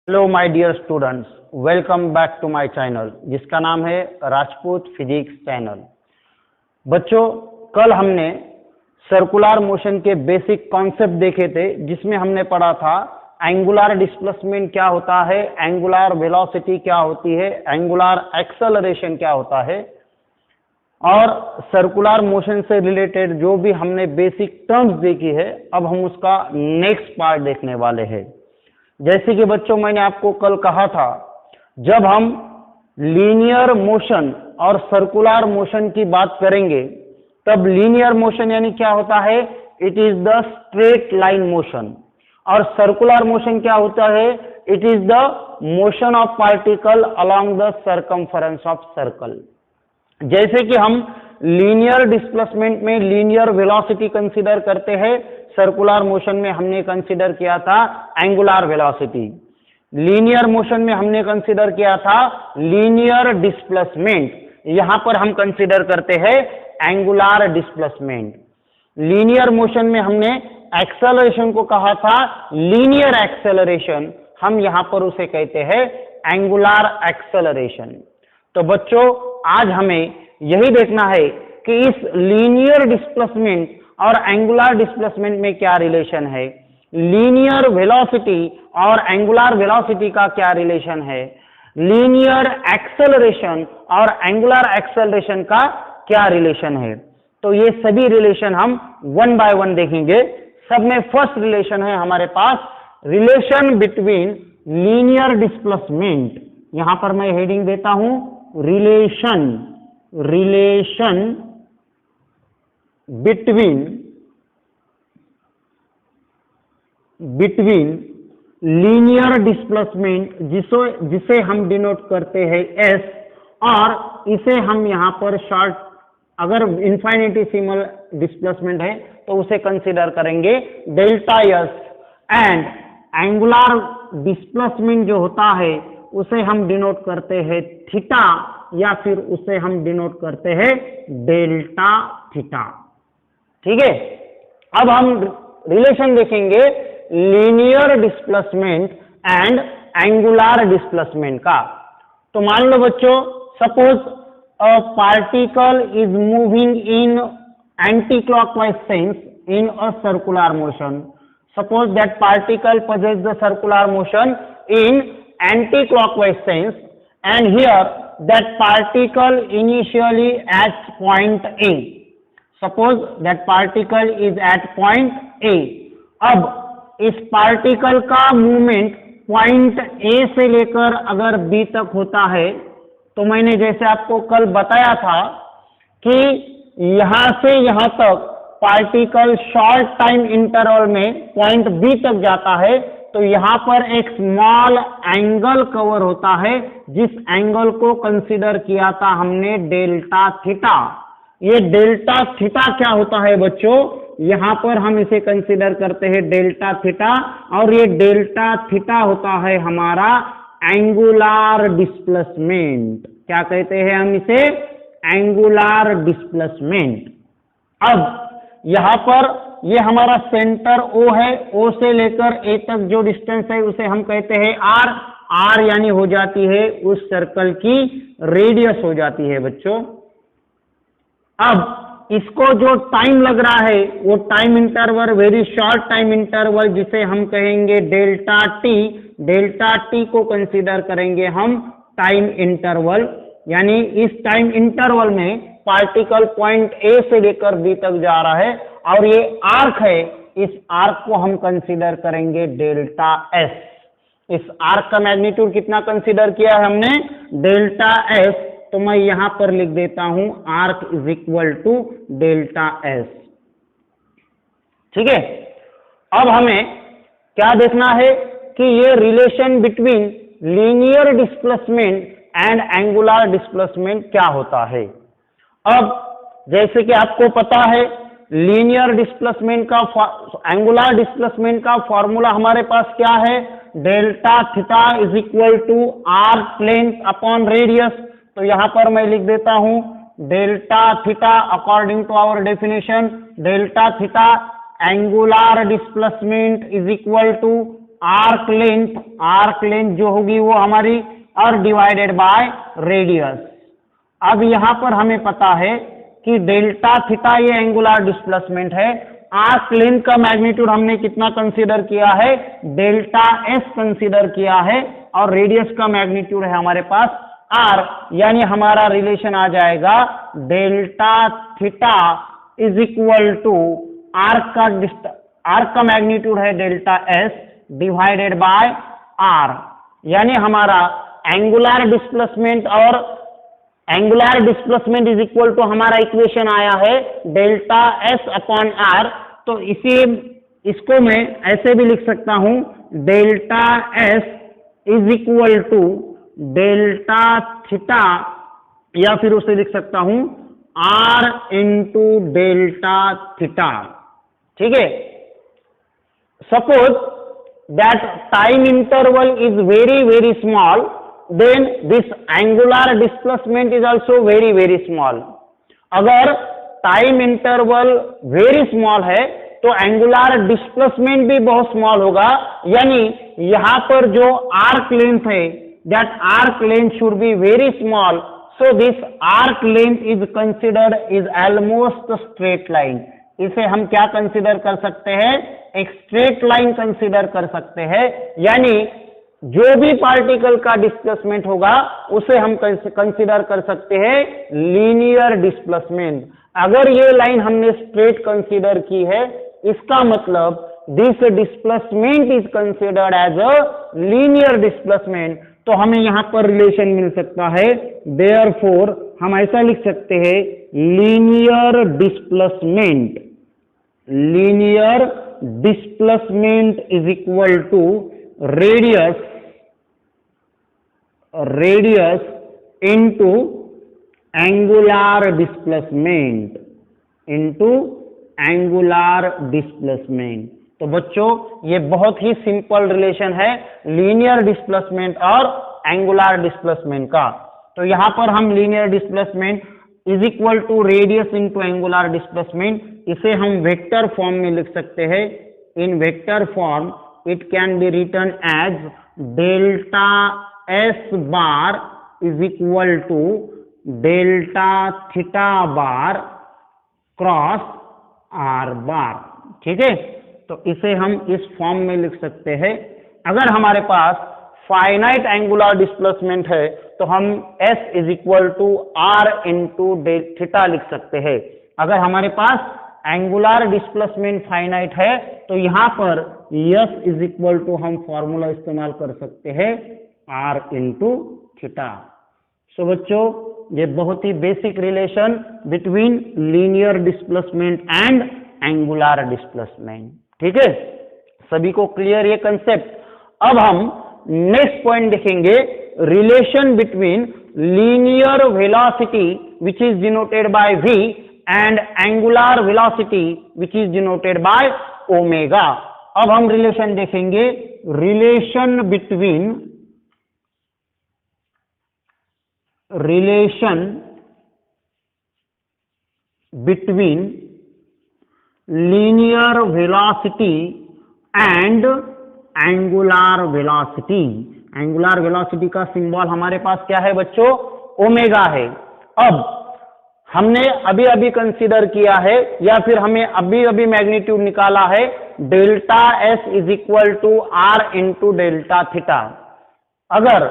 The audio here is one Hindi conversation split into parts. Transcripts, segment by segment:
Hello my dear students, welcome back to my channel जिसका नाम है राजपूत फिजिक्स चैनल। बच्चों, कल हमने सर्कुलर मोशन के बेसिक कॉन्सेप्ट देखे थे, जिसमें हमने पढ़ा था एंगुलर डिस्प्लेसमेंट क्या होता है, एंगुलर वेलोसिटी क्या होती है, एंगुलर एक्सेलरेशन क्या होता है, और सर्कुलर मोशन से रिलेटेड जो भी हमने बेसिक टर्म्स देखी है, अब हम उसका नेक्स्ट पार्ट देखने वाले हैं। जैसे कि बच्चों, मैंने आपको कल कहा था, जब हम लीनियर मोशन और सर्कुलर मोशन की बात करेंगे, तब लीनियर मोशन यानी क्या होता है, it is the straight line motion, और सर्कुलर मोशन क्या होता है, it is the motion of particle along the circumference of circle. जैसे कि हम लीनियर डिस्प्लेसमेंट में लीनियर वेलोसिटी कंसीडर करते हैं, सर्कुलर मोशन में हमने कंसीडर किया था एंगुलर वेलोसिटी, लीनियर मोशन में हमने कंसीडर किया था लीनियर डिस्प्लेसमेंट, यहां पर हम कंसीडर करते हैं एंगुलर डिस्प्लेसमेंट। लीनियर मोशन में हमने एक्सेलरेशन को कहा था लीनियर एक्सेलरेशन, हम यहां पर उसे कहते हैं एंगुलर एक्सेलरेशन। तो बच्चों, आज हमें यही देखना है कि इस लीनियर डिस्प्लेसमेंट और एंगुलर डिस्प्लेसमेंट में क्या रिलेशन है, लीनियर वेलोसिटी और एंगुलर वेलोसिटी का क्या रिलेशन है, लीनियर एक्सेलरेशन और एंगुलर एक्सेलरेशन का क्या रिलेशन है। तो ये सभी रिलेशन हम वन बाय वन देखेंगे। सब में फर्स्ट रिलेशन है हमारे पास, रिलेशन बिटवीन लीनियर डिस्प्लेसमेंट, यहां पर मैं हेडिंग देता हूं रिलेशन बिटवीन लीनियर डिस्प्लेसमेंट, जिसे हम डिनोट करते हैं एस, और इसे हम यहां पर शॉर्ट, अगर इनफाइनिटेसिमल डिस्प्लेसमेंट है तो उसे कंसीडर करेंगे delta S, and angular displacement जो होता है उसे हम डिनोट करते हैं थीटा, या फिर उसे हम डिनोट करते हैं डेल्टा थीटा। ठीक है, अब हम रिलेशन देखेंगे linear displacement and angular displacement का। तो मान लो बच्चों, suppose a particle is moving in anti clockwise sense in a circular motion. Suppose that particle possesses the circular motion in anti-clockwise sense, and here that particle initially at point A. Suppose that particle is at point A. अब इस पार्टिकल का मूवमेंट पॉइंट A से लेकर अगर B तक होता है, तो मैंने जैसे आपको कल बताया था कि यहां से यहां तक पार्टिकल शॉर्ट टाइम इंटरवल में पॉइंट बी तक जाता है, तो यहां पर एक स्मॉल एंगल कवर होता है, जिस एंगल को कंसीडर किया था हमने डेल्टा थीटा। ये डेल्टा थीटा क्या होता है बच्चों, यहां पर हम इसे कंसीडर करते हैं डेल्टा थीटा, और ये डेल्टा थीटा होता है हमारा एंगुलर डिस्प्लेसमेंट। क्या कहते हैं हम इसे, एंगुलर डिस्प्लेसमेंट। अब यहां पर ये हमारा सेंटर O है, O से लेकर A तक जो डिस्टेंस है उसे हम कहते हैं R, R यानी हो जाती है उस सर्कल की रेडियस हो जाती है बच्चों। अब इसको जो टाइम लग रहा है वो time interval, very short time interval, जिसे हम कहेंगे डेल्टा टी, डेल्टा टी को कंसीडर करेंगे हम टाइम इंटरवल, यानी इस टाइम इंटरवल में पार्टिकल पॉइंट ए से लेकर बी तक जा रहा है, और ये आर्क है, इस आर्क को हम कंसीडर करेंगे डेल्टा एस। इस आर्क का मैग्नीट्यूड कितना कंसीडर किया है हमने, डेल्टा एस, तो मैं यहां पर लिख देता हूं arc is equal to delta s. ठीक है, अब हमें क्या देखना है कि ये relation between linear displacement and angular displacement क्या होता है। अब जैसे कि आपको पता है, लीनियर डिस्प्लेसमेंट का, एंगुलर डिस्प्लेसमेंट का फॉर्मूला हमारे पास क्या है, delta theta is equal to arc length upon radius. तो यहां पर मैं लिख देता हूं delta theta according to our definition, delta theta angular displacement is equal to arc length जो होगी वो हमारी और डिवाइडेड बाय रेडियस। अब यहां पर हमें पता है कि डेल्टा थीटा ये एंगुलर डिस्प्लेसमेंट है। आर्क लेंथ का मैग्नीट्यूड हमने कितना कंसीडर किया है, डेल्टा एस कंसीडर किया है, और रेडियस का मैग्नीट्यूड है हमारे पास आर, यानी हमारा रिलेशन आ जाएगा delta theta is equal to arc का मैग्नीट्यूड है delta s divided by r, यानी हमारा एंगुलर डिस्प्लेसमेंट और angular displacement is equal to हमारा इक्वेशन आया है डेल्टा एस अपॉन आर। तो इसको मैं ऐसे भी लिख सकता हूं, delta s is equal to delta theta, या फिर उसे लिख सकता हूं आर इंटू डेल्टा थीटा। ठीक है, suppose that time interval is very small, then this angular displacement is also very small। अगर टाइम इंटरवल वेरी स्मॉल है तो एंगुलर डिस्प्लेसमेंट भी बहुत स्मॉल होगा, यानी यहां पर जो आर्क लेंथ है that arc length should be very small, so this arc length is considered is almost straight line. इसे हम क्या कंसिडर कर सकते हैं, एक स्ट्रेट लाइन कंसिडर कर सकते हैं, यानी जो भी पार्टिकल का डिस्प्लेसमेंट होगा उसे हम कंसिडर कर सकते हैं लीनियर डिस्प्लेसमेंट। अगर ये लाइन हमने स्ट्रेट कंसिडर की है, इसका मतलब this displacement is considered as a linear displacement. तो हमें यहां पर रिलेशन मिल सकता है, देयरफॉर हम ऐसा लिख सकते हैं linear displacement is equal to radius into angular displacement. तो बच्चों ये बहुत ही सिंपल रिलेशन है लीनियर डिस्प्लेसमेंट और एंगुलर डिस्प्लेसमेंट का। तो यहां पर हम linear displacement is equal to radius into angular displacement, इसे हम वेक्टर फॉर्म में लिख सकते हैं। In vector form it can be written as delta s bar is equal to delta theta bar cross r bar. ठीक है, तो इसे हम इस फॉर्म में लिख सकते हैं। अगर हमारे पास फाइनाइट एंगुलर डिस्प्लेसमेंट है तो हम S is equal to r into theta लिख सकते हैं। अगर हमारे पास एंगुलर डिस्प्लेसमेंट फाइनाइट है तो यहां पर S इज इक्वल टू हम फॉर्मूला इस्तेमाल कर सकते हैं R इंटू थीटा। सो बच्चों ये बहुत ही basic relation between linear displacement and angular displacement. ठीक है, सभी को क्लियर ये कंसेप्ट। अब हम नेक्स्ट पॉइंट देखेंगे, relation between linear velocity which is denoted by v and angular velocity which is denoted by omega. अब हम रिलेशन देखेंगे, relation between linear velocity and angular velocity. Angular velocity का सिंबल हमारे पास क्या है बच्चों, ओमेगा है। अब हमने अभी अभी कंसीडर किया है या फिर हमें अभी अभी मैग्नीट्यूड निकाला है delta s is equal to r into delta theta. अगर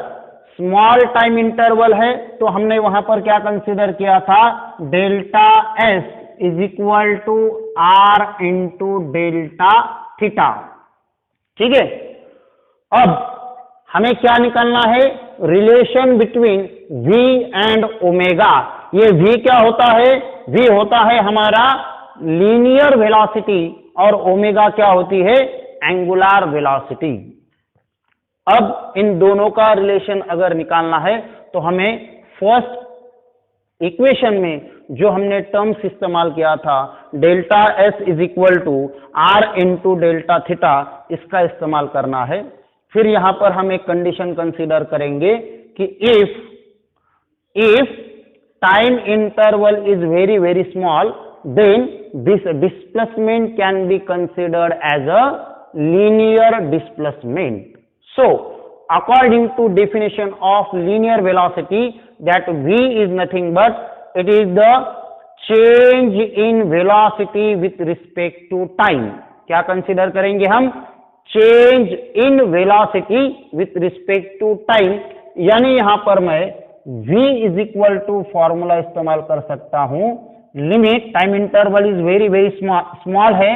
स्मॉल टाइम इंटरवल है तो हमने वहां पर क्या कंसीडर किया था, delta s is equal to r into delta theta. ठीक है, अब हमें क्या निकालना है, relation between v and omega. ये v क्या होता है, v होता है हमारा लीनियर वेलोसिटी और ओमेगा क्या होती है, एंगुलर वेलोसिटी। अब इन दोनों का रिलेशन अगर निकालना है तो हमें फर्स्ट इक्वेशन में जो हमने टर्म्स इस्तेमाल किया था delta s is equal to r into delta theta, इसका इस्तेमाल करना है। फिर यहां पर हम एक कंडीशन कंसीडर करेंगे कि if time interval is very small then this displacement can be considered as a linear displacement. So according to definition of linear velocity, that v is nothing but it is the change in velocity with respect to time. क्या कंसिडर करेंगे हम? Change in velocity with respect to time, यानी यहां पर मैं v is equal to formula इस्तेमाल कर सकता हूं, limit, time interval is very very small है,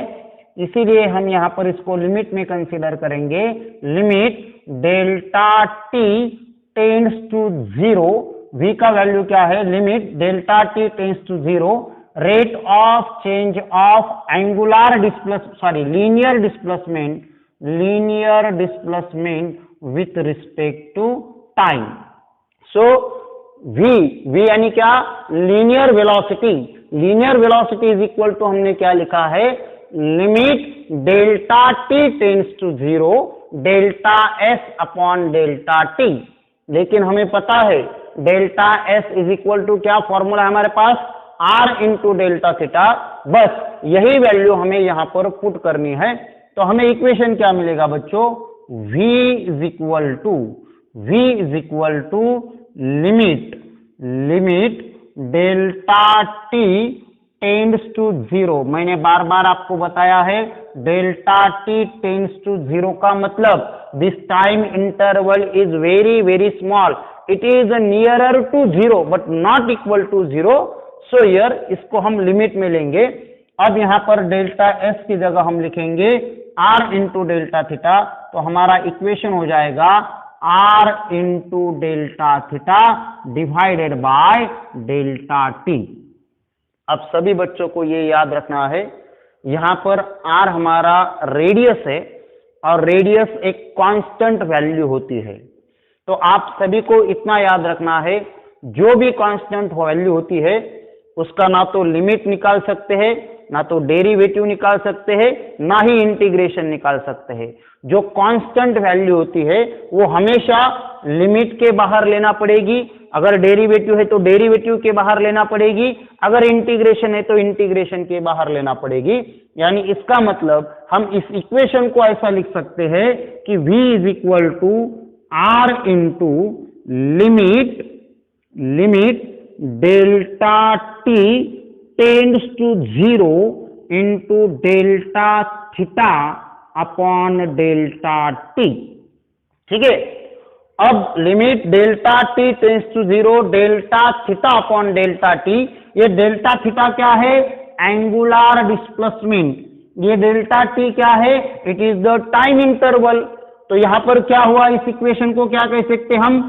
इसीलिए हम यहां पर इसको लिमिट में कंसीडर करेंगे, limit delta t tends to 0, v का वैल्यू क्या है, limit delta t tends to 0, rate of change of angular linear displacement with respect to time. So v यानी क्या, linear velocity is equal to हमने क्या लिखा है, limit delta t tends to 0 delta s upon delta t. लेकिन हमें पता है delta s is equal to क्या फॉर्मूला है हमारे पास, r इंटू डेल्टा थीटा. बस यही वैल्यू हमें यहां पर पुट करनी है. तो हमें इक्वेशन क्या मिलेगा बच्चों, v is equal to limit delta t tends to 0. मैंने बार बार आपको बताया है डेल्टा टी टेंड्स टू 0 का मतलब this time interval is very very small, it is nearer to 0 but not equal to 0. So here इसको हम लिमिट में लेंगे. अब यहां पर डेल्टा एस की जगह हम लिखेंगे r इंटू डेल्टा थीटा, तो हमारा इक्वेशन हो जाएगा r into delta theta divided by delta T. अब सभी बच्चों को ये याद रखना है, यहां पर r हमारा रेडियस है और रेडियस एक कांस्टेंट वैल्यू होती है. तो आप सभी को इतना याद रखना है, जो भी कांस्टेंट वैल्यू होती है उसका ना तो लिमिट निकाल सकते हैं, ना तो डेरिवेटिव निकाल सकते हैं, ना ही इंटीग्रेशन निकाल सकते हैं. जो कांस्टेंट वैल्यू होती है वो हमेशा लिमिट के बाहर लेना पड़ेगी, अगर डेरिवेटिव है तो डेरिवेटिव के बाहर लेना पड़ेगी, अगर इंटीग्रेशन है तो इंटीग्रेशन के बाहर लेना पड़ेगी. यानी इसका मतलब हम इस इक्वेशन को ऐसा लिख सकते हैं कि v is equal to r into limit delta t tends to 0 into delta theta upon delta t. ठीक है, अब limit delta t tends to 0 delta theta upon delta t. ये डेल्टा थीटा क्या है, एंगुलर डिस्प्लेसमेंट. ये डेल्टा टी क्या है, it is the time interval. तो यहां पर क्या हुआ, इस इक्वेशन को क्या कह सकते हम,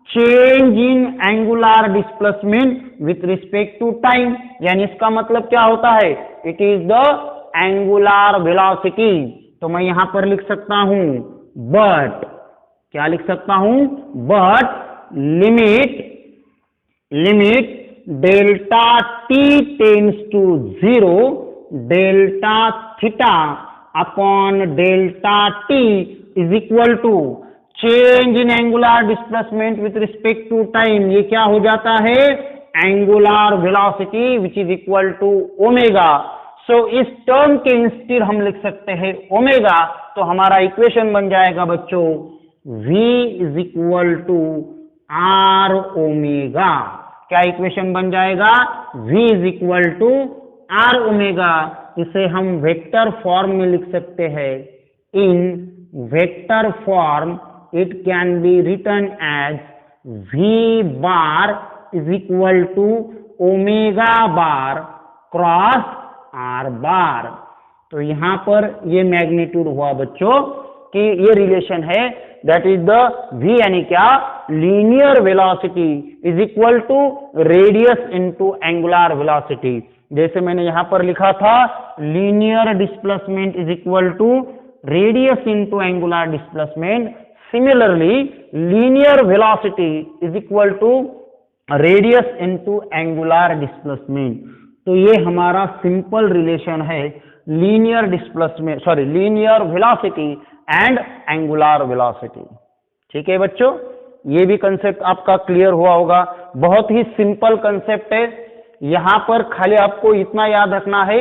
change in angular displacement with respect to time. यानी इसका मतलब क्या होता है, it is the angular velocity. तो मैं यहां पर लिख सकता हूं बट, क्या लिख सकता हूं, but limit delta t tends to 0 delta theta upon delta t is equal to change in angular displacement with respect to time. ये क्या हो जाता है, angular velocity which is equal to omega. So इस टर्म के इंस्टेड हम लिख सकते हैं ओमेगा. तो हमारा इक्वेशन बन जाएगा बच्चों v is equal to r omega. क्या इक्वेशन बन जाएगा, v is equal to r omega. इसे हम वेक्टर फॉर्म में लिख सकते हैं. In vector form it can be written as v bar is equal to omega bar cross r bar. तो यहां पर ये मैग्नीट्यूड हुआ बच्चों कि ये रिलेशन है, दैट इज द v यानी क्या, linear velocity is equal to radius into angular velocity. जैसे मैंने यहां पर लिखा था linear displacement is equal to radius into angular displacement. Similarly, linear velocity is equal to radius into angular displacement. तो ये हमारा सिंपल रिलेशन है linear velocity and angular velocity. ठीक है बच्चों, ये भी कंसेप्ट आपका क्लियर हुआ होगा. बहुत ही सिंपल कंसेप्ट है. यहां पर खाली आपको इतना याद रखना है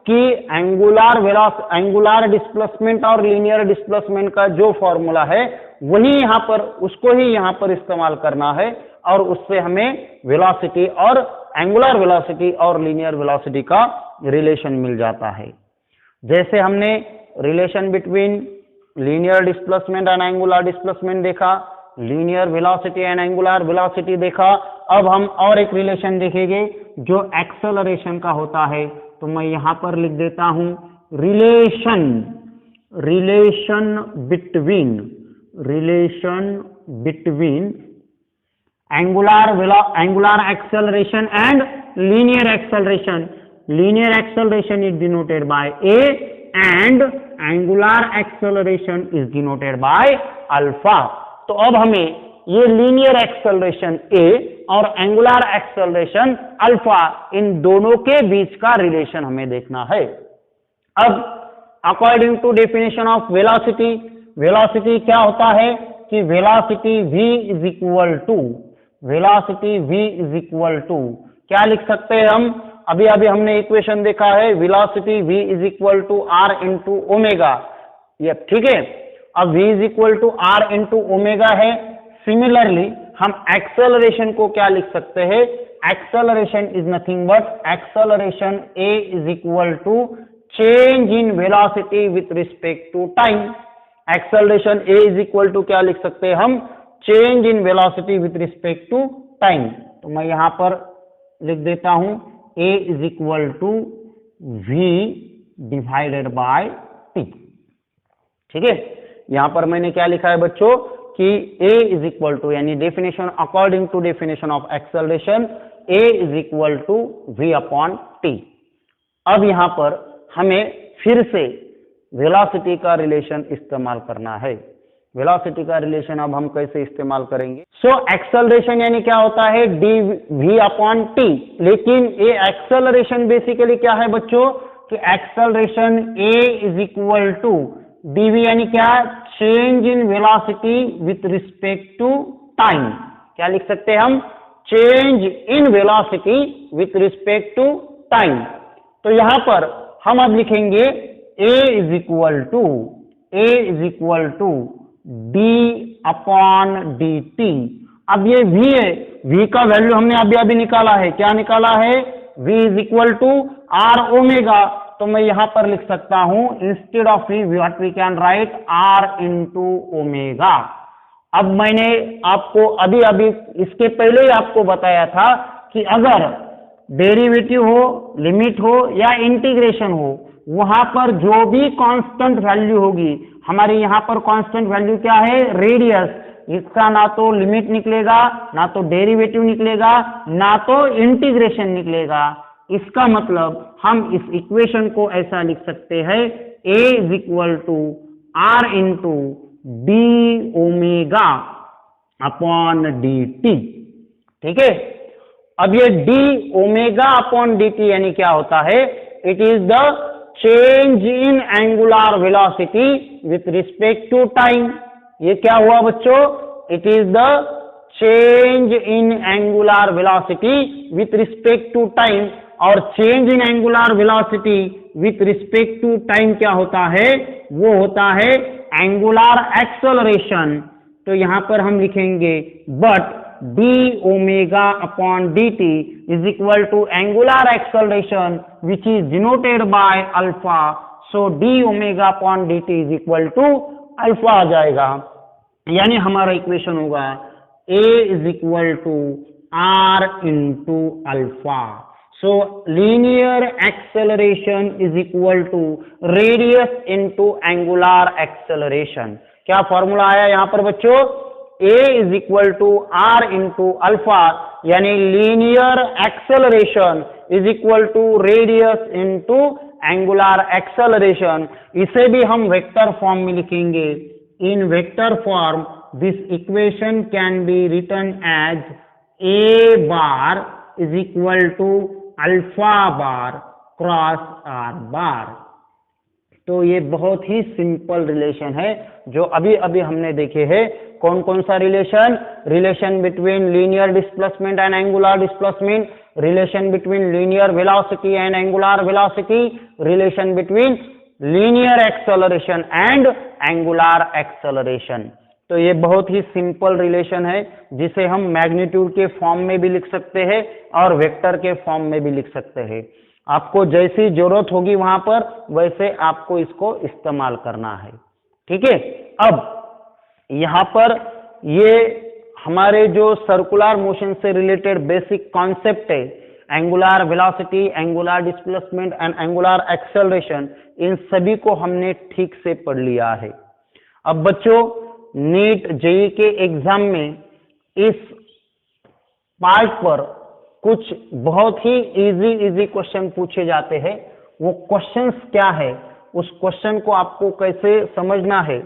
कि एंगुलर डिस्प्लेसमेंट और लीनियर डिस्प्लेसमेंट का जो फॉर्मूला है वही यहाँ पर, उसको ही यहाँ पर इस्तेमाल करना है और उससे हमें वेलोसिटी और एंगुलर वेलोसिटी और लीनियर वेलोसिटी का रिलेशन मिल जाता है। जैसे हमने relation between linear displacement and angular displacement देखा, linear velocity and angular velocity देखा, अब हम और एक रिलेशन देखेंगे जो एक्सेलरेशन का होता है। तो मैं यहां पर लिख देता हूं relation between angular acceleration and linear acceleration. Linear acceleration is denoted bye A and angular acceleration is denoted by alpha. तो अब हमें ये लीनियर एक्सेलरेशन ए और एंगुलर एक्सेलरेशन अल्फा, इन दोनों के बीच का रिलेशन हमें देखना है। अब according to definition of velocity, velocity क्या होता है कि velocity v is equal to क्या लिख सकते हैं हम? अभी हमने इक्वेशन देखा है, velocity v is equal to r into omega. ये ठीक है। अब v is equal to r into omega है। सिमिलरली हम एक्सेलरेशन को क्या लिख सकते हैं? Acceleration is nothing but acceleration a is equal to change in velocity with respect to time. Acceleration a is equal to क्या लिख सकते हैं हम? Change in velocity with respect to time. तो मैं यहां पर लिख देता हूं a is equal to v divided by t। ठीक है, यहां पर मैंने क्या लिखा है बच्चों कि a इज इक्वल टू, यानी definition according to definition of acceleration a is equal to v upon t। अब यहां पर हमें फिर से वेलोसिटी का रिलेशन इस्तेमाल करना है। वेलोसिटी का रिलेशन अब हम कैसे इस्तेमाल करेंगे? सो एक्सेलरेशन यानी क्या होता है? dv upon t। लेकिन ये एक्सेलरेशन बेसिकली क्या है बच्चों कि acceleration a is equal to dv यानी क्या? Change in velocity with respect to time. क्या लिख सकते हैं हम? Change in velocity with respect to time. तो यहां पर हम अब लिखेंगे a is equal to d upon dt। अब ये v है, v का वैल्यू हमने अभी निकाला है। क्या निकाला है? v is equal to r omega. तो मैं यहां पर लिख सकता हूं instead of what we can write r into omega. अब मैंने आपको अभी इसके पहले ही आपको बताया था कि अगर डेरिवेटिव हो, लिमिट हो या इंटीग्रेशन हो, वहां पर जो भी कांस्टेंट वैल्यू होगी, हमारी यहां पर कांस्टेंट वैल्यू क्या है? रेडियस। इसका ना तो लिमिट निकलेगा, ना तो डेरिवेटिव निकलेगा, ना तो इंटीग्रेशन निकलेगा। इसका मतलब हम इस इक्वेशन को ऐसा लिख सकते हैं a is equal to r into d omega upon dt। ठीक है, अब ये d ओमेगा अपॉन dt यानी क्या होता है? It is the change in angular velocity with respect to time. ये क्या हुआ बच्चों? It is the change in angular velocity with respect to time. और change in angular velocity with respect to time क्या होता है? वो होता है एंगुलर एक्सेलरेशन। तो यहां पर हम लिखेंगे but d omega upon dt is equal to angular acceleration which is denoted by alpha. So d omega upon dt is equal to alpha आ जाएगा। यानी हमारा इक्वेशन होगा a is equal to r into alpha. So linear acceleration is equal to radius into angular acceleration। क्या फॉर्मूला आया यहां पर बच्चों? a is equal to r into alpha, यानी linear acceleration is equal to radius into angular acceleration। इसे भी हम वेक्टर फॉर्म में लिखेंगे। In vector form this equation can be written as a bar is equal to alpha bar cross r बार। तो ये बहुत ही सिंपल रिलेशन है जो अभी हमने देखे हैं। कौन कौन सा relation? Relation between linear displacement and angular displacement, relation between linear velocity and angular velocity, relation between linear acceleration and angular acceleration। तो ये बहुत ही सिंपल रिलेशन है जिसे हम मैग्नीट्यूड के फॉर्म में भी लिख सकते हैं और वेक्टर के फॉर्म में भी लिख सकते हैं। आपको जैसी जरूरत होगी वहां पर वैसे आपको इसको इस्तेमाल करना है, ठीक है। अब यहां पर ये हमारे जो सर्कुलर मोशन से रिलेटेड बेसिक कॉन्सेप्ट है, angular velocity, angular displacement and angular acceleration, इन सभी को हमने ठीक से पढ़ लिया है। अब बच्चों, नीट जेईई के एग्जाम में इस पार्ट पर कुछ बहुत ही इजी क्वेश्चन पूछे जाते हैं। वो क्वेश्चंस क्या है, उस क्वेश्चन को आपको कैसे समझना है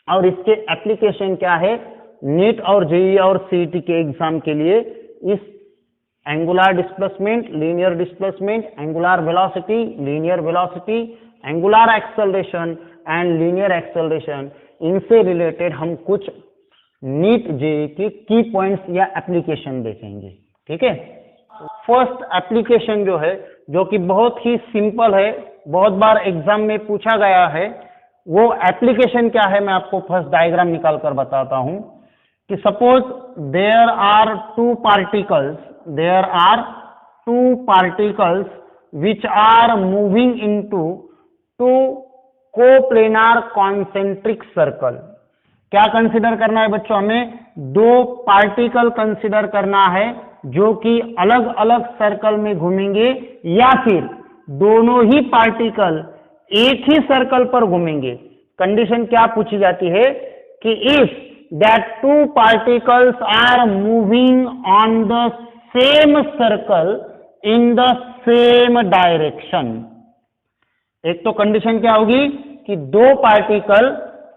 और इसके एप्लीकेशन क्या है, नीट और जेईई और सीईटी के एग्जाम के लिए इस angular displacement, linear displacement, angular velocity, linear velocity, angular acceleration and linear acceleration, इनसे रिलेटेड हम कुछ नीट जेईई की की पॉइंट्स या एप्लीकेशन देखेंगे, ठीक है। फर्स्ट एप्लीकेशन जो है, जो कि बहुत ही सिंपल है, बहुत बार एग्जाम में पूछा गया है, वो एप्लीकेशन क्या है मैं आपको फर्स्ट डायग्राम निकाल कर बताता हूं कि suppose there are two particles which are moving into two coplanar concentric circle. क्या कंसिडर करना है बच्चों, हमें दो पार्टिकल कंसिडर करना है जो कि अलग अलग सर्कल में घूमेंगे या फिर दोनों ही पार्टिकल एक ही सर्कल पर घूमेंगे। कंडीशन क्या पूछी जाती है कि if that two particles are moving on the same circle in the same direction. एक तो कंडीशन क्या होगी कि दो पार्टिकल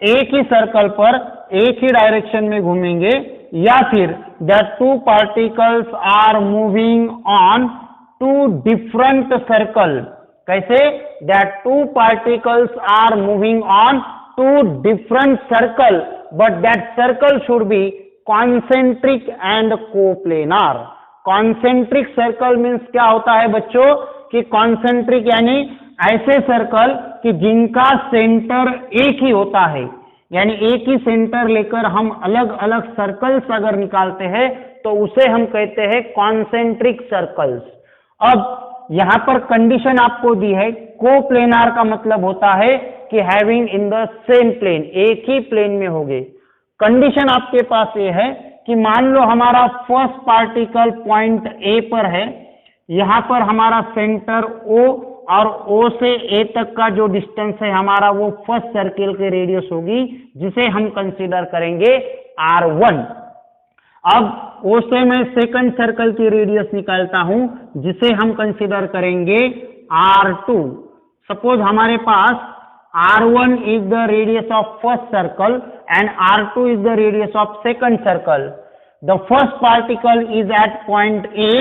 एक ही सर्कल पर एक ही डायरेक्शन में घूमेंगे या फिर that two particles are moving on two different circle. कैसे? That two particles are moving on two different circle but that circle should be concentric and coplanar. Concentric circle means क्या होता है बच्चों कि कॉन्सेंट्रिक यानी ऐसे सर्कल कि जिनका सेंटर एक ही होता है, यानी एक ही सेंटर लेकर हम अलग अलग सर्कल्स अगर निकालते हैं तो उसे हम कहते हैं कॉन्सेंट्रिक सर्कल्स। अब यहां पर कंडीशन आपको दी है, कोप्लेनार का मतलब होता है कि having in the same plane, एक ही प्लेन में होंगे। कंडीशन आपके पास ये है कि मान लो हमारा फर्स्ट पार्टिकल पॉइंट ए पर है, यहां पर हमारा सेंटर ओ और ओ से ए तक का जो डिस्टेंस है हमारा वो फर्स्ट सर्किल के रेडियस होगी जिसे हम कंसीडर करेंगे R1। अब ओ से मैं सेकंड सर्कल की रेडियस निकालता हूं जिसे हम कंसीडर करेंगे R2। सपोज हमारे पास R1 is the radius of first circle and R2 is the radius of second circle. The first particle is at point A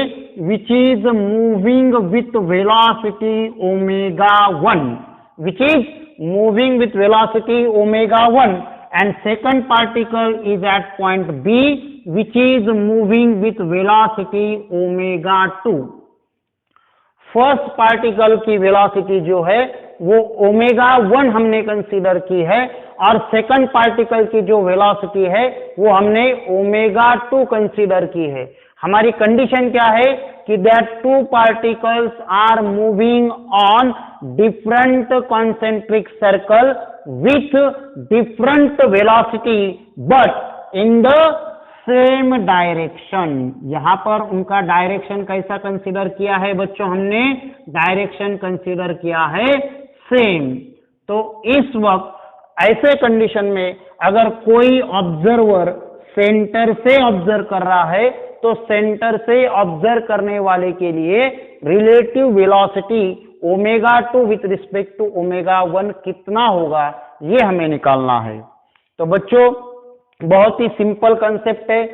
which is moving with velocity omega 1, which is moving with velocity omega 1, and second particle is at point B which is moving with velocity omega 2. First particle की वेलोसिटी जो है वो ओमेगा 1 हमने कंसीडर की है और सेकंड पार्टिकल की जो वेलोसिटी है वो हमने ओमेगा 2 कंसीडर की है। हमारी कंडीशन क्या है कि that two particles are moving on different concentric circle with different velocity but in the same direction. यहां पर उनका डायरेक्शन कैसा कंसीडर किया है बच्चों, हमने डायरेक्शन कंसीडर किया है सेम। तो इस वक्त ऐसे कंडीशन में अगर कोई ऑब्जर्वर सेंटर से ऑब्जर्व कर रहा है तो सेंटर से ऑब्जर्व करने वाले के लिए relative velocity omega 2 with respect to omega 1 कितना होगा ये हमें निकालना है। तो बच्चों बहुत ही सिंपल कंसेप्ट है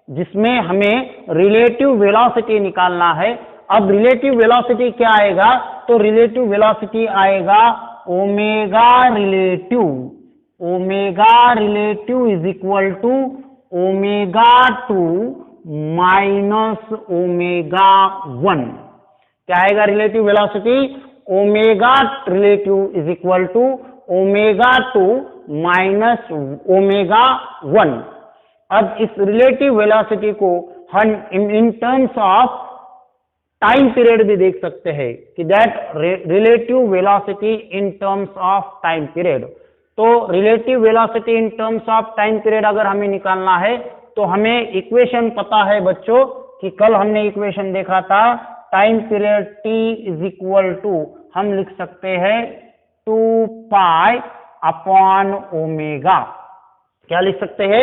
जिसमें हमें रिलेटिव वेलोसिटी निकालना है। अब रिलेटिव वेलोसिटी क्या आएगा, तो रिलेटिव वेलोसिटी आएगा omega relative is equal to omega 2 minus omega 1। क्या आएगा relative velocity? Omega relative is equal to omega 2 minus omega 1। अब इस रिलेटिव वेलोसिटी को हम in terms of time period भी देख सकते हैं कि that relative velocity in terms of time period. तो relative velocity in terms of time period अगर हमें निकालना है तो हमें इक्वेशन पता है बच्चों कि कल हमने इक्वेशन देखा था time period t is equal to हम लिख सकते हैं 2 पाई अपॉन ओमेगा। क्या लिख सकते हैं?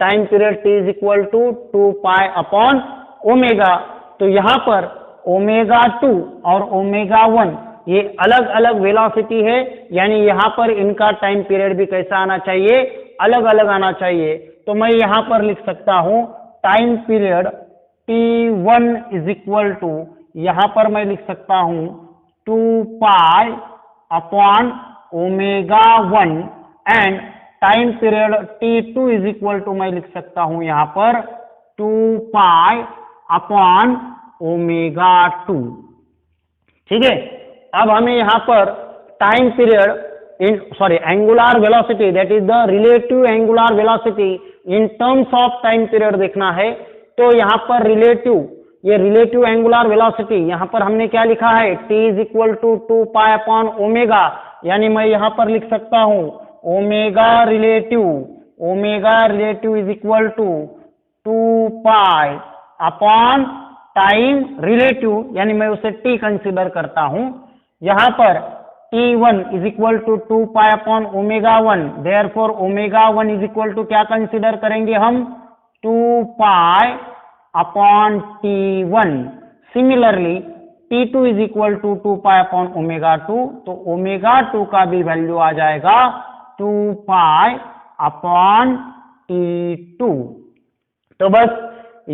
Time period t is equal to 2 pi upon omega. तो यहां पर ओमेगा 2 और ओमेगा 1 ये अलग अलग वेलोसिटी है, यानी यहां पर इनका टाइम पीरियड भी कैसा आना चाहिए? अलग अलग आना चाहिए। तो मैं यहां पर लिख सकता हूं time period t1 is equal to, यहां पर मैं लिख सकता हूं 2 pi upon omega 1 and time period t2 is equal to मैं लिख सकता हूं यहां पर 2 पाई अपॉन ओमेगा 2। ठीक है, अब हमें यहां पर time period angular velocity that is the relative angular velocity in terms of time period देखना है। तो यहां पर रिलेटिव एंगुलर वेलोसिटी यहां पर हमने क्या लिखा है? t is equal to 2 pi upon omega, यानी मैं यहां पर लिख सकता हूं omega relative is equal to 2 pi upon time relative, यानी मैं उसे t कंसीडर करता हूं। यहां पर t1 is equal to 2 pi upon omega 1, therefore omega 1 is equal to क्या कंसीडर करेंगे हम? 2 pi upon t1। Similarly t2 is equal to 2 pi upon omega 2, तो ओमेगा 2 का भी वैल्यू आ जाएगा 2 पाई अपॉन t2। तो बस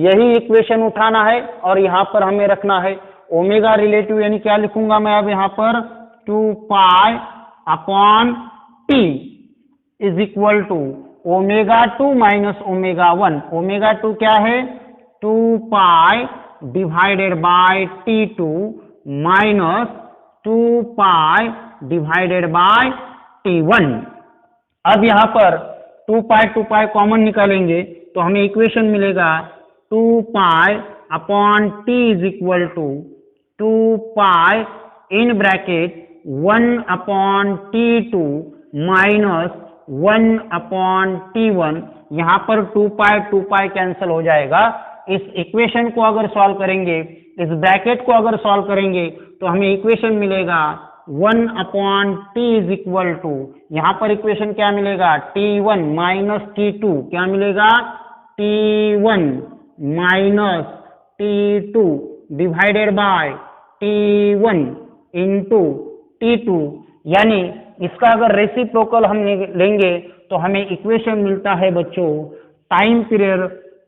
यही इक्वेशन उठाना है और यहां पर हमें रखना है ओमेगा रिलेटिव, यानी क्या लिखूंगा मैं अब यहां पर 2 pi upon t is equal to omega 2 minus omega 1। Omega 2 क्या है? 2 pi divided by t2 minus 2 pi divided by t1। अब यहां पर 2 पाई कॉमन निकालेंगे तो हमें इक्वेशन मिलेगा 2 pi upon t is equal to 2 pi in bracket 1 upon t2 minus 1 upon t1। यहां पर 2 पाई कैंसिल हो जाएगा। इस इक्वेशन को अगर सॉल्व करेंगे, इस ब्रैकेट को अगर सॉल्व करेंगे तो हमें इक्वेशन मिलेगा 1 upon t is equal to, यहां पर इक्वेशन क्या मिलेगा? t1 minus t2। क्या मिलेगा? t1 minus t2 divided by t1 into t2, यानी इसका अगर रेसिप्रोकल हम लेंगे तो हमें इक्वेशन मिलता है बच्चों time period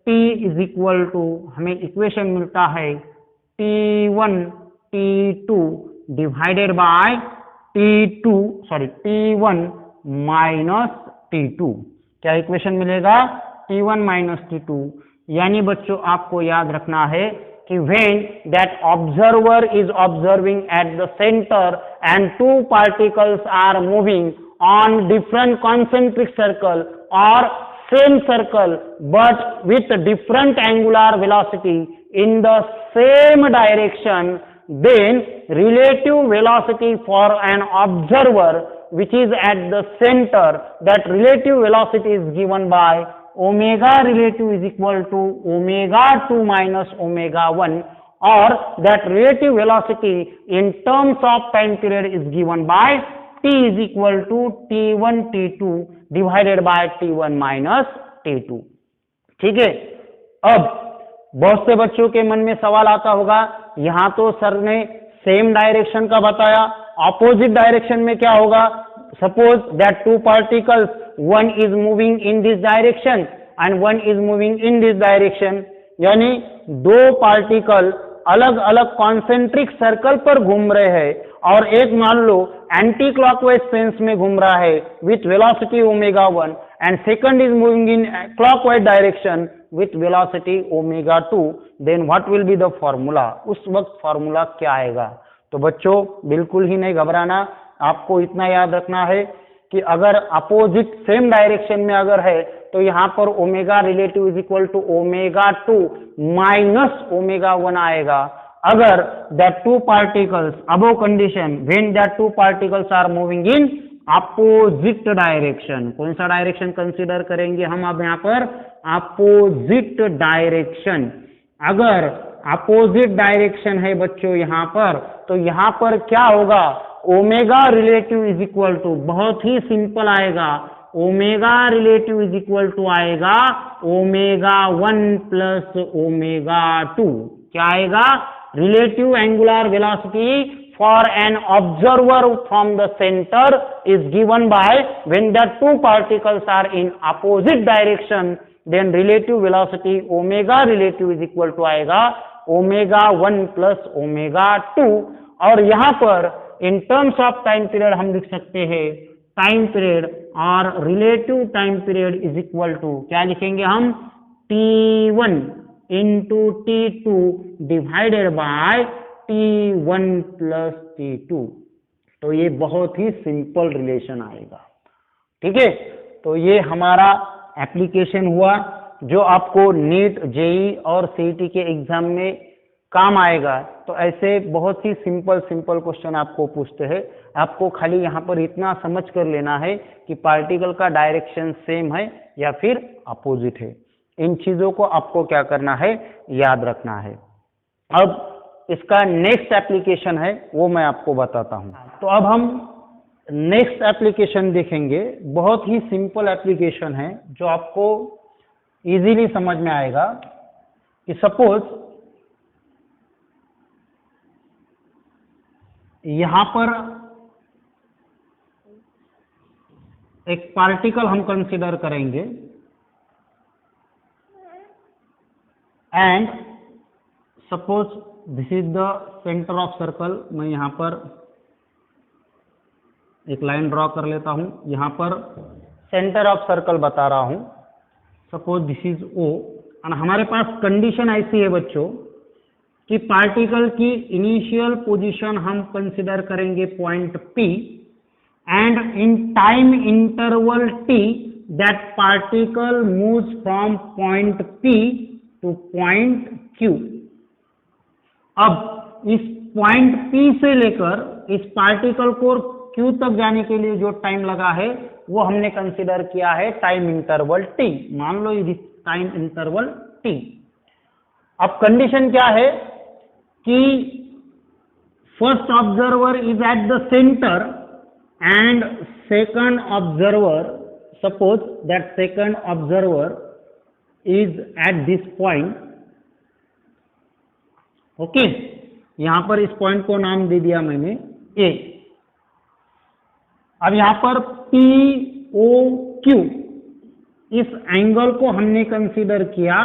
t is equal to, हमें इक्वेशन मिलता है t1 t2 divided by t1 minus t2। क्या इक्वेशन मिलेगा? t1 minus t2। यानी बच्चों आपको याद रखना है कि when that observer is observing at the center and two particles are moving on different concentric circle or same circle but with different angular velocity in the same direction, then relative velocity for an observer which is at the center, that relative velocity is given by omega relative is equal to omega 2 minus omega 1, or that relative velocity in terms of time period is given by t is equal to t1 t2 divided by t1 minus t2। ठीक है, अब बहुत से बच्चों के मन में सवाल आता होगा, यहां तो सर ने सेम डायरेक्शन का बताया, ऑपोजिट डायरेक्शन में क्या होगा? Suppose that two particles, one is moving in this direction and one is moving in this direction, यानी दो पार्टिकल अलग अलग कॉन्सेंट्रिक सर्कल पर घूम रहे हैं और एक मान लो एंटी क्लॉकवाइज सेंस में घूम रहा है with velocity omega 1 and second is moving in clockwise direction with velocity omega 2, then what will be the formula? उस वक्त फॉर्मूला क्या आएगा? तो बच्चों बिल्कुल ही नहीं घबराना, आपको इतना याद रखना है कि अगर अपोजिट सेम डायरेक्शन में अगर है तो यहाँ पर omega relative is equal to omega 2 minus omega 1 आएगा। अगर the two particles above condition when the two particles are moving in opposite direction, कौन सा डायरेक्शन कंसीडर करेंगे हम अब यहाँ पर? Opposite direction. अगर अपोजिट डायरेक्शन है बच्चों यहाँ पर, तो यहाँ पर क्या होगा? Omega relative is equal to, बहुत ही सिंपल आएगा, omega relative is equal to आएगा ओमेगा 1 प्लस ओमेगा 2। क्या आएगा? Relative angular velocity for an observer from the center is given by when the two particles are in opposite direction, then relative velocity omega relative is equal to आएगा omega 1 plus omega 2। और यहाँ पर in terms of time period हम लिख सकते हैं टाइम पीरियड और relative time period is equal to, क्या लिखेंगे हम? T1 into T2 divided by T1 plus T2। तो ये बहुत ही सिंपल रिलेशन आएगा। ठीक है, तो ये हमारा एप्लीकेशन हुआ जो आपको नीट, जेई और सीईटी के एग्जाम में काम आएगा। तो ऐसे बहुत ही सिंपल क्वेश्चन आपको पूछते हैं, आपको खाली यहाँ पर इतना समझ कर लेना है कि पार्टिकल का डायरेक्शन सेम है या फिर अपोजिट है। इन चीजों को आपको क्या करना है? याद रखना है। अब इसका नेक्स्ट एप्लीकेशन है वो मैं आपको बताता हूं। तो अब हम नेक्स्ट एप्लीकेशन देखेंगे, बहुत ही सिंपल एप्लीकेशन है जो आपको इजीली समझ में आएगा कि सपोज यहां पर एक पार्टिकल हम कंसीडर करेंगे and suppose this is the centre of circle. मैं यहाँ पर एक लाइन ड्रॉ कर लेता हूँ, यहाँ पर सेंटर ऑफ सर्कल बता रहा हूँ, सपोज दिस इज O। और हमारे पास कंडीशन ऐसी है बच्चों कि पार्टिकल की इनिशियल पोजीशन हम कंसिडर करेंगे point P and in time interval T that particle moves from point P two point Q। अब इस पॉइंट P से लेकर इस पार्टिकल को Q तक जाने के लिए जो टाइम लगा है वो हमने कंसिडर किया है टाइम इंटरवल T। मान लो इस टाइम इंटरवल T। अब कंडीशन क्या है कि first observer is at the centre and second observer, suppose that second observer is at this point. Okay, यहां पर इस पॉइंट को नाम दे दिया मैंने A। अब यहां पर POQ, इस एंगल को हमने कंसीडर किया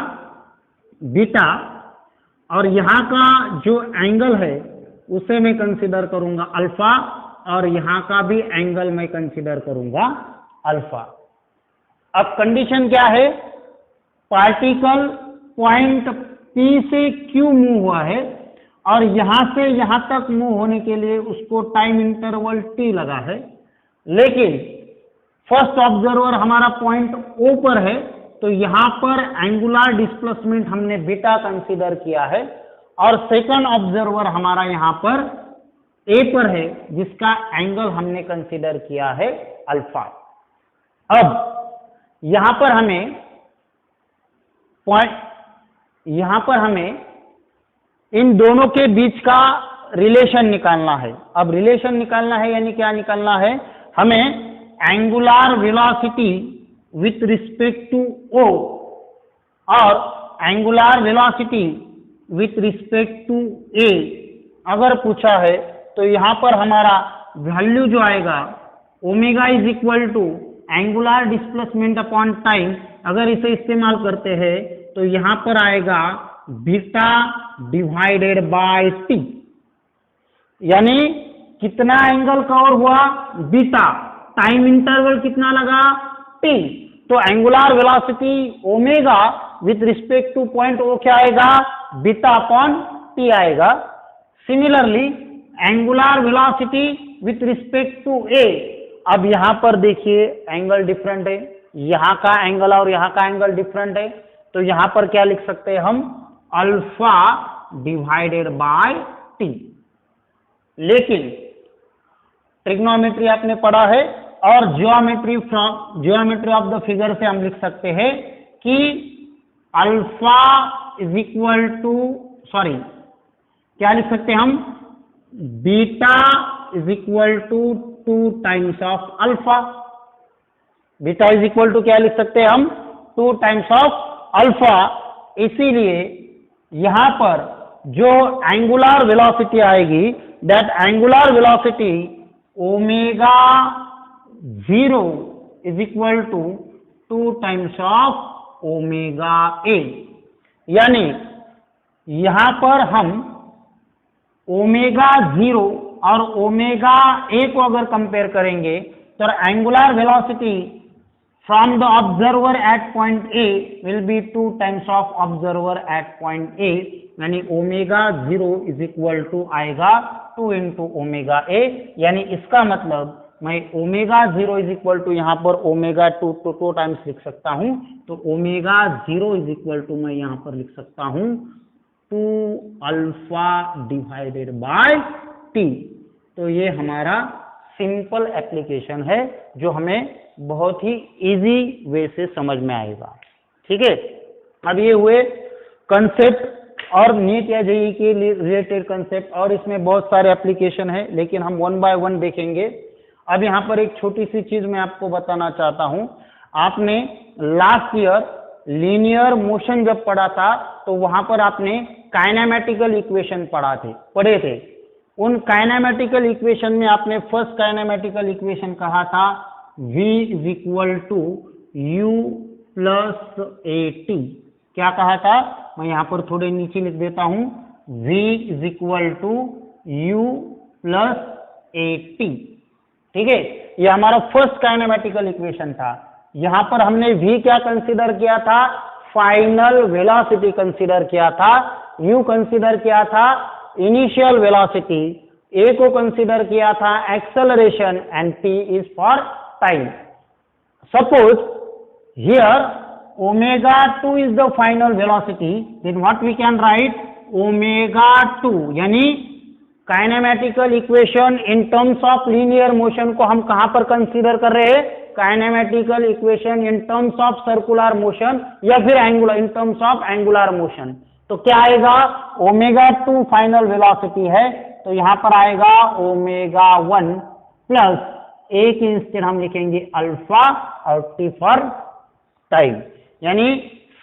बीटा, और यहां का जो एंगल है उसे मैं कंसीडर करूंगा अल्फा, और यहां का भी एंगल मैं कंसीडर करूंगा अल्फा। अब कंडीशन क्या है? पार्टिकल पॉइंट P से Q मूव हुआ है और यहां से यहां तक मूव होने के लिए उसको टाइम इंटरवल T लगा है, लेकिन फर्स्ट ऑब्जर्वर हमारा पॉइंट O पर है, तो यहां पर एंगुलर डिस्प्लेसमेंट हमने बीटा कंसीडर किया है, और सेकंड ऑब्जर्वर हमारा यहां पर A पर है जिसका एंगल हमने कंसीडर किया है अल्फा। अब यहां पर हमें इन दोनों के बीच का रिलेशन निकालना है। अब रिलेशन निकालना है यानी क्या निकालना है? हमें angular velocity with respect to O और angular velocity with respect to A अगर पूछा है तो यहां पर हमारा वैल्यू जो आएगा omega is equal to angular displacement upon time, अगर इसे इस्तेमाल करते हैं तो यहां पर आएगा बीटा डिवाइडेड बाय T। यानी कितना एंगल कवर हुआ, बीटा, टाइम इंटरवल कितना लगा, टी। तो angular velocity omega with respect to point O क्या आएगा, बीटा अपॉन टी आएगा। Similarly angular velocity with respect to A, अब यहां पर देखिए एंगल डिफरेंट है, यहां का एंगल और यहां का एंगल डिफरेंट है, तो यहां पर क्या लिख सकते हैं हम, अल्फा डिवाइडेड बाय टी। लेकिन ट्रिग्नोमेट्री आपने पढ़ा है और ज्योमेट्री ऑफ द फिगर से हम लिख सकते हैं कि alpha is equal to, sorry क्या लिख सकते हैं हम, beta is equal to 2 times of alpha. Beta is equal to क्या लिख सकते हैं हम, 2 टाइम्स ऑफ अल्फा। इसीलिए यहां पर जो एंगुलर वेलोसिटी आएगी, that angular velocity omega 0 is equal to 2 times of omega A. यानी यहां पर हम ओमेगा 0 और ओमेगा ए को अगर कंपेयर करेंगे तो angular velocity from the observer at point A will be 2 times of observer at point A, यानी ओमेगा 0 इज इक्वल टू आएगा 2 इंटू ओमेगा ए। यानी इसका मतलब मैं ओमेगा 0 इज इक्वल टू यहाँ पर ओमेगा 2 टाइम्स लिख सकता हूं, तो ओमेगा 0 इज इक्वल टू मैं यहाँ पर लिख सकता हूं 2 अल्फा डिवाइडेड बाय टी। तो ये हमारा सिंपल एप्लीकेशन है जो हमें बहुत ही इजी वे से समझ में आएगा। ठीक है, अब ये हुए कंसेप्ट और नीट या जेईई के रिलेटेड कंसेप्ट, और इसमें बहुत सारे एप्लीकेशन है लेकिन हम 1 बाय 1 देखेंगे। अब यहाँ पर एक छोटी सी चीज मैं आपको बताना चाहता हूँ। आपने लास्ट ईयर लीनियर मोशन जब पढ़ा था तो वहां पर आपने काइनेमेटिकल इक्वेशन पढ़े थे। उन काइनेमेटिकल इक्वेशन में आपने फर्स्ट काइनेमेटिकल इक्वेशन कहा था v is equal to u plus a t. क्या कहा था, मैं यहाँ पर थोड़े नीचे लिख देता हूं, v is equal to u plus a t. ठीक है, ये हमारा फर्स्ट काइनेमेटिकल इक्वेशन था। यहां पर हमने v क्या कंसीडर किया था, फाइनल वेलोसिटी कंसीडर किया था, u कंसीडर किया था इनिशियल वेलोसिटी, a को कंसीडर किया था acceleration and t is for time. Suppose here omega 2 is the final velocity, then what we can write, omega 2 यानी kinematical equation in terms of linear motion को हम कहां पर कंसीडर कर रहे हैं, kinematical equation in terms of circular motion या फिर angular in terms of angular motion. तो क्या आएगा, ओमेगा 2 फाइनल वेलोसिटी है तो यहां पर आएगा ओमेगा 1 प्लस ए के इंस्टेड हम लिखेंगे अल्फा और टी फॉर टाइम। यानी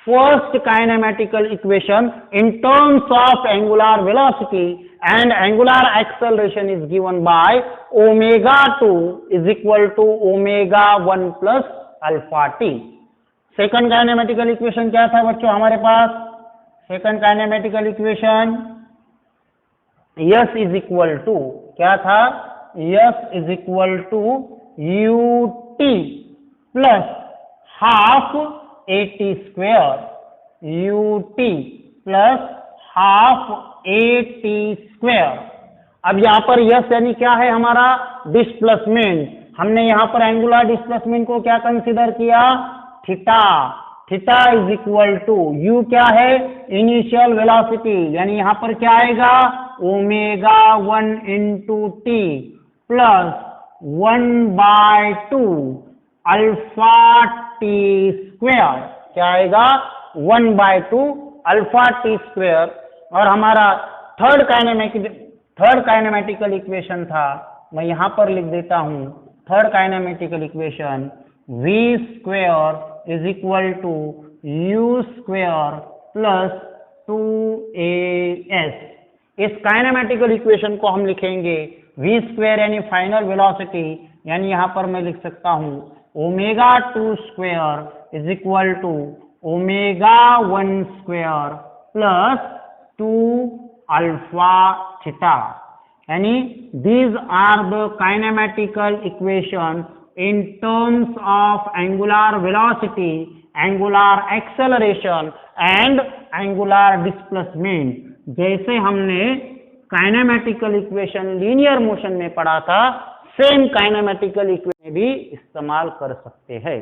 first kinematical equation in terms of angular velocity and angular acceleration is given by omega 2 is equal to omega 1 plus alpha t। Second kinematical equation क्या था बच्चों हमारे पास, second kinematical equation s is equal to क्या था, s is equal to ut plus half at square, ut plus half at square. अब यहां पर यस यानी क्या है हमारा डिस्प्लेसमेंट। हमने यहां पर एंगुलर डिस्प्लेसमेंट को क्या कंसीडर किया, theta. Theta is equal to u क्या है, इनिशियल वेलोसिटी, यानी यहां पर क्या आएगा omega 1 into t plus 1/2 alpha t square. क्या आएगा 1/2 अल्फा टी स्क्वेयर। और हमारा थर्ड काइनेमेटिकल इक्वेशन था, मैं यहां पर लिख देता हूं third kinematical equation v square is equal to u square plus 2as। इस काइनेमेटिकल इक्वेशन को हम लिखेंगे v स्क्वेयर यानी फाइनल वेलोसिटी, यानी यहां पर मैं लिख सकता हूं omega 2 square is equal to omega 1 square plus 2 alpha theta. यानी these are the kinematical equation in terms of angular velocity, angular acceleration and angular displacement। जैसे हमने काइनेमेटिकल इक्वेशन लीनियर मोशन में पढ़ा था, सेम काइनेमेटिकल इक्वेशन भी इस्तेमाल कर सकते हैं।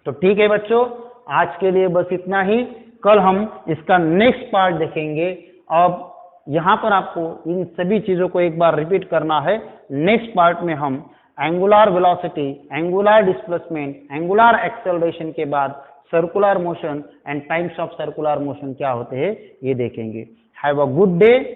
तो ठीक है बच्चों, आज के लिए बस इतना ही। कल हम इसका नेक्स्ट पार्ट देखेंगे। अब यहाँ पर आपको इन सभी चीजों को एक बार रिपीट करना है। नेक्स्ट पार्ट में हम angular velocity, angular displacement, angular acceleration के बाद circular motion and types of circular motion क्या होते हैं ये देखेंगे। Have a good day.